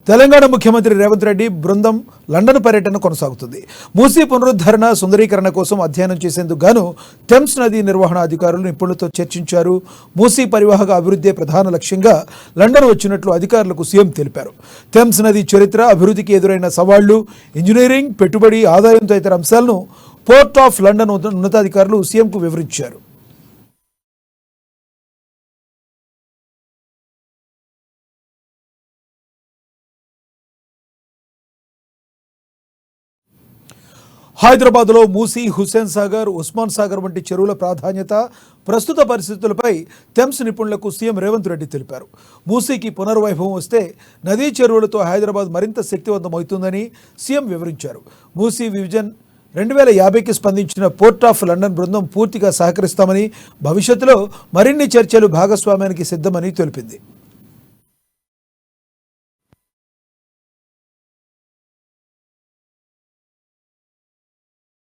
తెలంగాణ ముఖ్యమంత్రి రేవంత్ రెడ్డి బృందం లండన్ పర్యటన కొనసాగుతుంది. మూసీ పునరుద్ధరణ సుందరీకరణ కోసం అధ్యయనం చేసేందుకు గాను థెమ్స్ నది నిర్వహణ అధికారులు నిపుణులతో చర్చించారు. మూసీ పరివాహక అభివృద్ధి ప్రధాన లక్ష్యంగా లండన్ వచ్చినట్లు అధికారులకు సీఎం తెలిపారు. థెమ్స్ నది చరిత్ర, అభివృద్ధికి ఎదురైన సవాళ్లు, ఇంజనీరింగ్, పెట్టుబడి, ఆదాయం తదితర అంశాలను పోర్ట్ ఆఫ్ లండన్ ఉన్నతాధికారులు సీఎంకు వివరించారు. హైదరాబాద్లో మూసీ, హుస్సేన్ సాగర్, ఉస్మాన్ సాగర్ వంటి చెరువుల ప్రాధాన్యత, ప్రస్తుత పరిస్థితులపై థెమ్స్ నిపుణులకు సీఎం రేవంత్ రెడ్డి తెలిపారు. మూసీకి పునర్వైభవం వస్తే నదీ చెరువులతో హైదరాబాద్ మరింత శక్తివంతమవుతుందని సీఎం వివరించారు. మూసీ విజన్ 2050కి స్పందించిన పోర్ట్ ఆఫ్ లండన్ బృందం పూర్తిగా సహకరిస్తామని, భవిష్యత్తులో మరిన్ని చర్చలు భాగస్వామ్యానికి సిద్ధమని తెలిపింది.